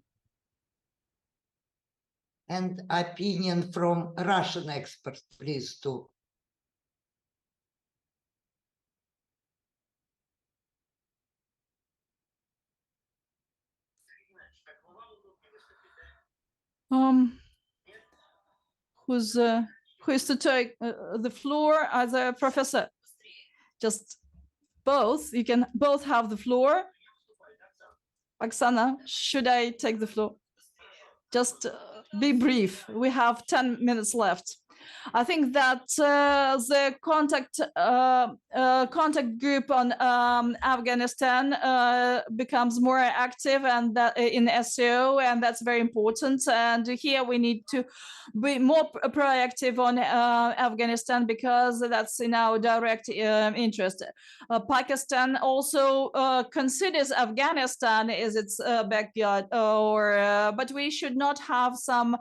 And opinion from Russian experts, please, too. Who's who is to take the floor as a professor? Just both. You can both have the floor. Oksana, should I take the floor? Just be brief. We have 10 minutes left. I think that the contact group on Afghanistan becomes more active and that in SCO, and that's very important. And here we need to be more proactive on Afghanistan because that's in our direct interest. Pakistan also considers Afghanistan as its backyard, but we should not have some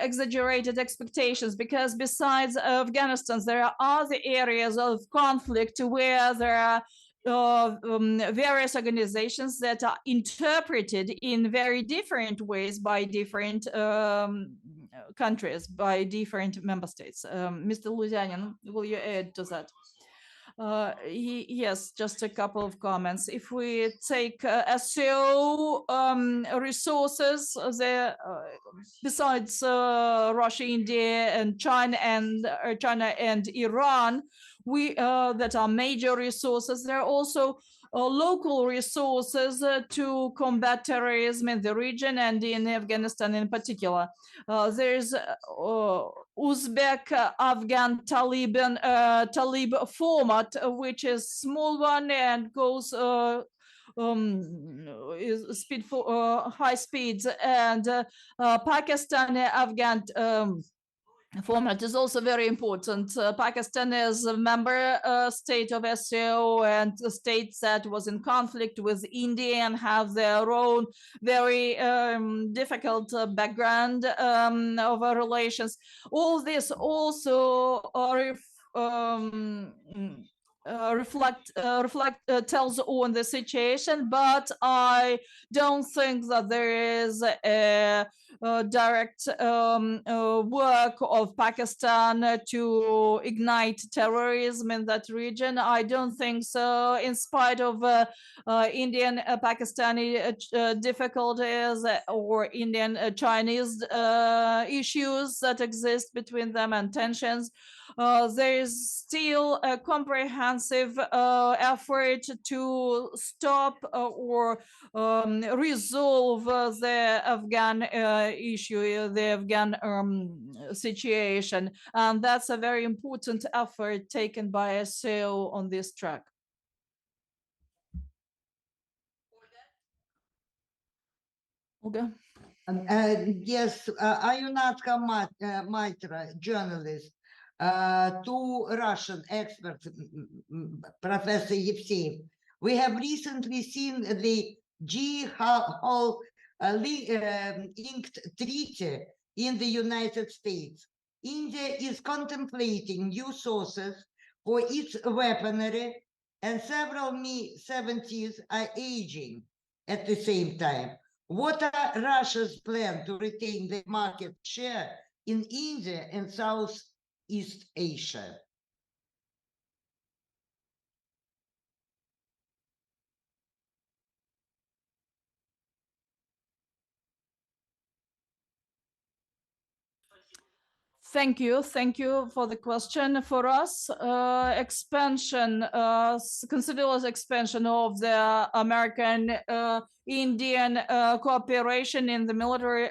exaggerated expectations because besides Afghanistan, there are other areas of conflict where there are various organizations that are interpreted in very different ways by different countries, by different member states. Mr. Luzyanin, will you add to that? Yes, just a couple of comments. If we take SCO resources, besides Russia, India, and China and Iran, that are major resources. There are also local resources to combat terrorism in the region and in Afghanistan in particular. There's Uzbek-Afghan Talib format, which is small one and goes is speed for high speeds, and Pakistan-Afghan format is also very important. Pakistan is a member state of SCO, and the states that was in conflict with India and have their own very difficult background of our relations. All this also tells on the situation, but I don't think that there is a direct work of Pakistan to ignite terrorism in that region. I don't think so, in spite of Indian-Pakistani difficulties or Indian-Chinese issues that exist between them and tensions. There is still a comprehensive effort to stop or resolve the Afghan issue, the Afghan situation. And that's a very important effort taken by SCO on this track. Olga? Yes, Ayunatka Mitra, journalist, to Russian expert, Professor Yevseev. We have recently seen the G-Hall inked treaty in the United States. India is contemplating new sources for its weaponry, and several Mi-17s are aging at the same time. What are Russia's plans to retain the market share in India and Southeast Asia? Thank you for the question. For us, expansion, considerable expansion of the American-Indian cooperation in the military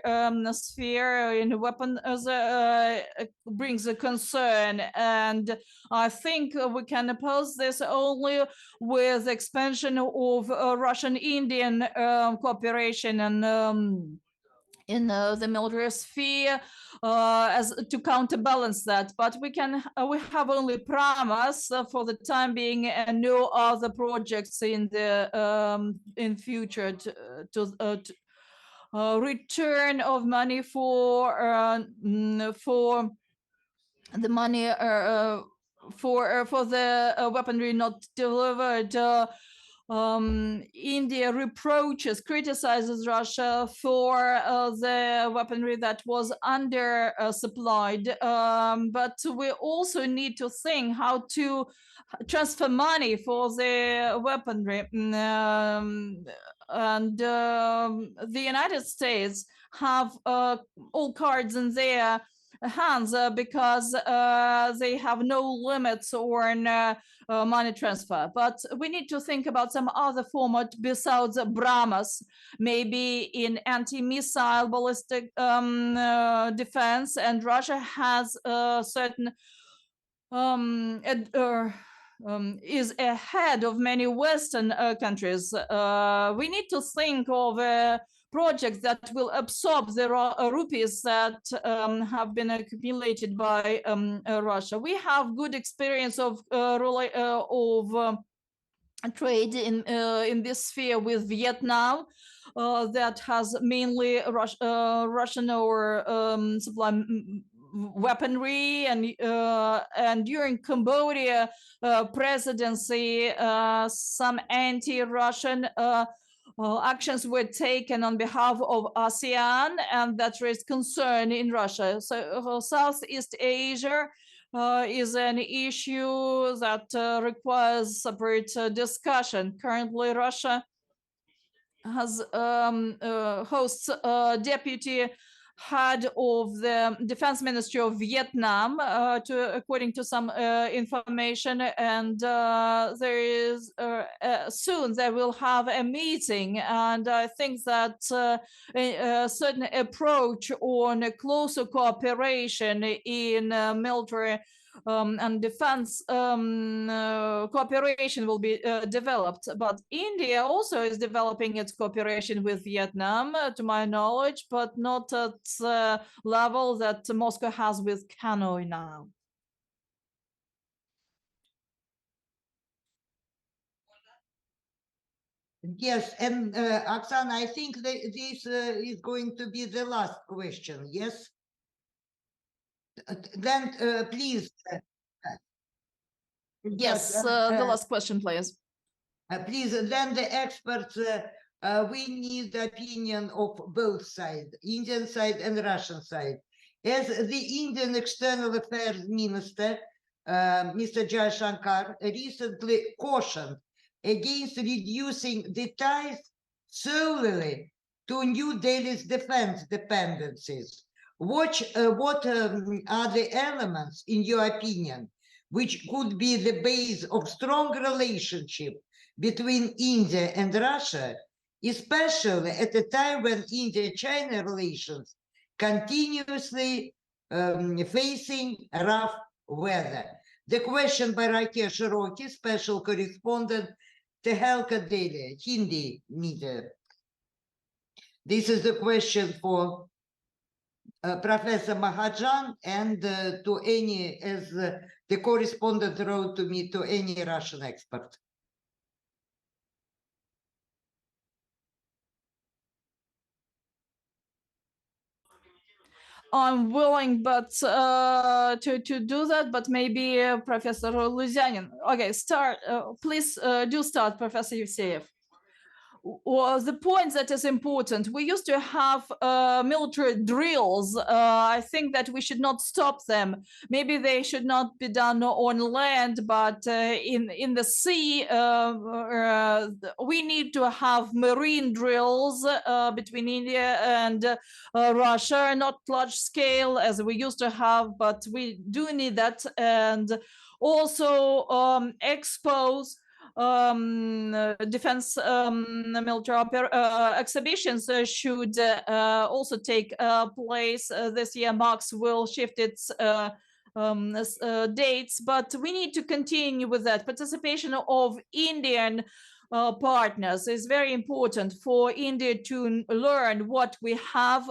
sphere in weapons brings a concern, and I think we can oppose this only with expansion of Russian-Indian cooperation and in the military sphere as to counterbalance that, but we have only promise for the time being and no other projects in the in future to return of money for the money for the weaponry not delivered. India criticizes Russia for the weaponry that was under supplied, but we also need to think how to transfer money for the weaponry. And the United States have all cards in their hands because they have no limits on money transfer. But we need to think about some other format besides BrahMos, maybe in anti-missile ballistic defense. And Russia has certain is ahead of many Western countries. We need to think of projects that will absorb the rupees that have been accumulated by Russia. We have good experience of trade in this sphere with Vietnam that has mainly Russian or supply weaponry, and during Cambodia presidency some anti-Russian actions were taken on behalf of ASEAN, and that raised concern in Russia. So Southeast Asia is an issue that requires separate discussion. Currently, Russia has hosts deputy head of the defense ministry of Vietnam, according to some information, and there is soon they will have a meeting, and I think that a certain approach on a closer cooperation in military and defense cooperation will be developed. But India also is developing its cooperation with Vietnam, to my knowledge, but not at the level that Moscow has with Hanoi now. Yes, and Oksana, I think that this is going to be the last question, yes? Then please. Yes, the last question, please. Please, then the experts, we need the opinion of both sides, Indian side and Russian side. As the Indian External Affairs Minister, Mr. Jaishankar, recently cautioned against reducing the ties solely to New Delhi's defense dependencies. What are the elements, in your opinion, which could be the base of strong relationship between India and Russia, especially at a time when India-China relations continuously facing rough weather? The question by Rakesh Rocky, special correspondent, Tehelka Daily, Hindi media. This is the question for Professor Mahajan and to any, as the correspondent wrote to me, to any Russian expert. I'm willing, but to do that, but maybe Professor Luzyanin. Okay, start. Please do start, Professor Yevseyev. Well, the point that is important, we used to have military drills. I think that we should not stop them. Maybe they should not be done on land, but in the sea. We need to have marine drills between India and Russia, not large scale as we used to have, but we do need that. And also expose defense military exhibitions should also take place this year. Marx will shift its dates, but we need to continue with that. Participation of Indian partners is very important for India to learn what we have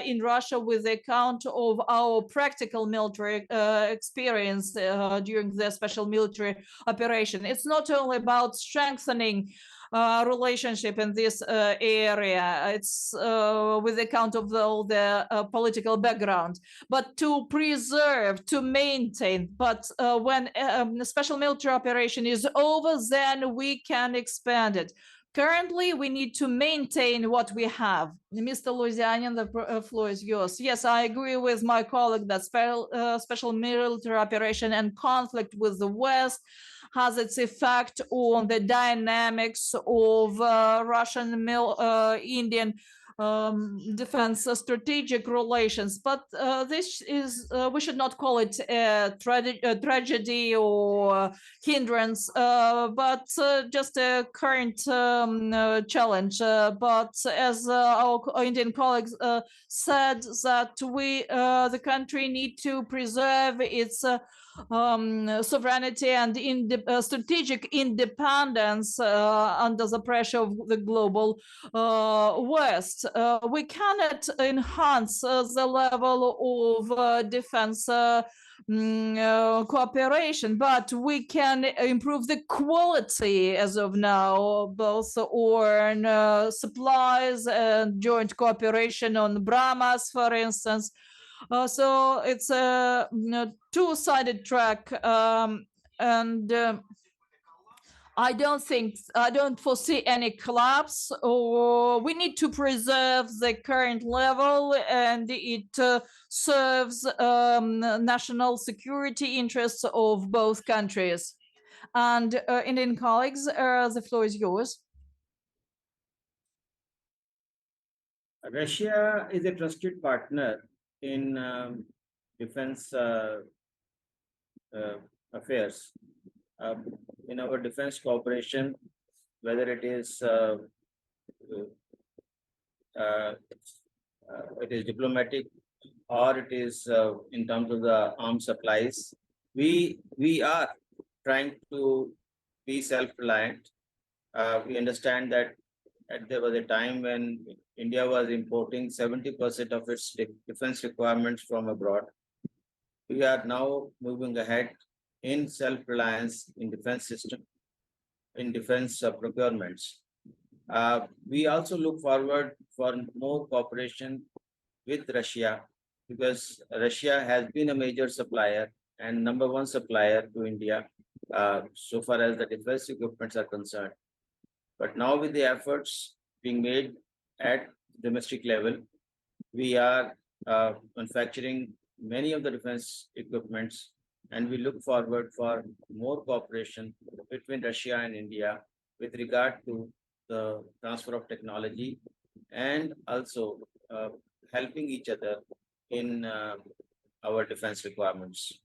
in Russia with the account of our practical military experience during the special military operation. It's not only about strengthening relationship in this area, it's with account of all the political background, but to preserve, to maintain. But when the special military operation is over, then we can expand it. Currently, we need to maintain what we have. Mr. Luzyanin, the floor is yours. Yes, I agree with my colleague that special military operation and conflict with the West has its effect on the dynamics of Russian Indian defense strategic relations, but this is we should not call it a tragedy or hindrance, but just a current challenge. But as our Indian colleagues said, that the country need to preserve its sovereignty and strategic independence under the pressure of the global West. We cannot enhance the level of defense cooperation, but we can improve the quality as of now, both on supplies and joint cooperation on BrahMos, for instance. So it's a two-sided track, and I don't foresee any collapse, or we need to preserve the current level, and it serves national security interests of both countries. And Indian colleagues, the floor is yours. Russia is a trusted partner in defense affairs. In our defense cooperation, whether it is diplomatic or it is in terms of the arms supplies, we are trying to be self-reliant. We understand that there was a time when India was importing 70% of its defense requirements from abroad. We are now moving ahead in self-reliance in defense system, in defense procurements. We also look forward for more cooperation with Russia, because Russia has been a major supplier and number one supplier to India so far as the defense equipments are concerned. But now with the efforts being made at domestic level, we are manufacturing many of the defense equipments, and we look forward for more cooperation between Russia and India with regard to the transfer of technology, and also helping each other in our defense requirements.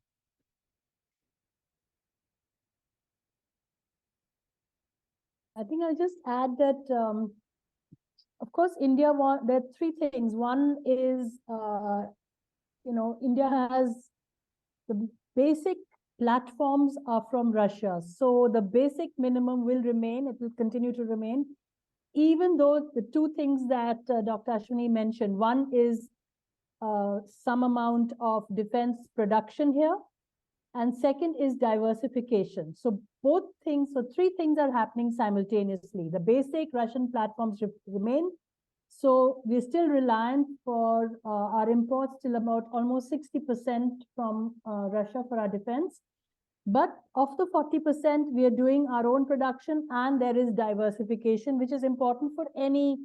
I think I'll just add that, of course, India, there are three things. One is, India has the basic platforms are from Russia. So the basic minimum will remain, it will continue to remain, even though the two things that Dr. Ashwini mentioned, one is some amount of defense production here, and second is diversification. So both things, so three things are happening simultaneously. The basic Russian platforms remain. So we're still reliant for our imports till about almost 60% from Russia for our defense. But of the 40%, we are doing our own production, and there is diversification, which is important for any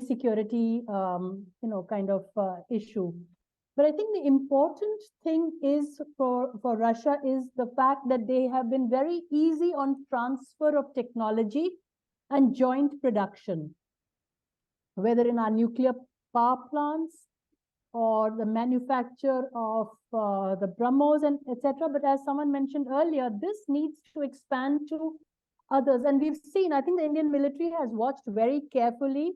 security, kind of issue. But I think the important thing is for Russia is the fact that they have been very easy on transfer of technology and joint production, whether in our nuclear power plants or the manufacture of the BrahMos and etc. But as someone mentioned earlier, this needs to expand to others. And we've seen, I think the Indian military has watched very carefully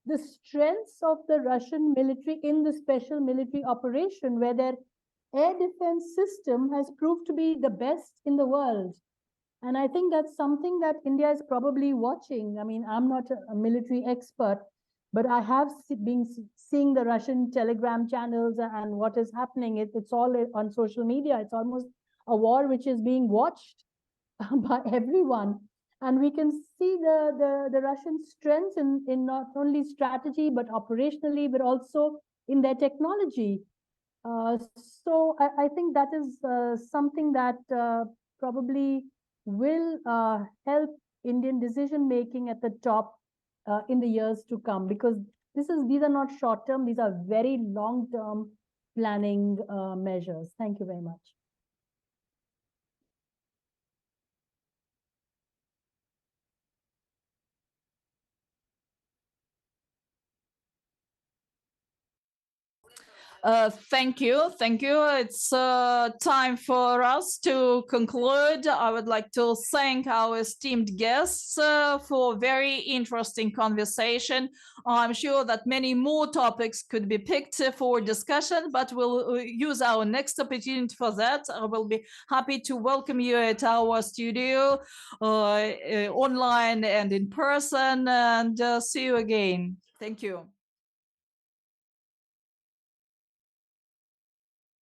the strengths of the Russian military in the special military operation, where their air defense system has proved to be the best in the world. And I think that's something that India is probably watching. I mean, I'm not a military expert, but I have been seeing the Russian telegram channels and what is happening. It's all on social media. It's almost a war which is being watched by everyone. And we can see the Russian strengths in not only strategy, but operationally, but also in their technology. So I think that is something that probably will help Indian decision-making at the top in the years to come, because these are not short-term, these are very long-term planning measures. Thank you very much. Thank you. Thank you. It's time for us to conclude. I would like to thank our esteemed guests for very interesting conversation. I'm sure that many more topics could be picked for discussion, but we'll use our next opportunity for that. I will be happy to welcome you at our studio, online and in person, and see you again. Thank you.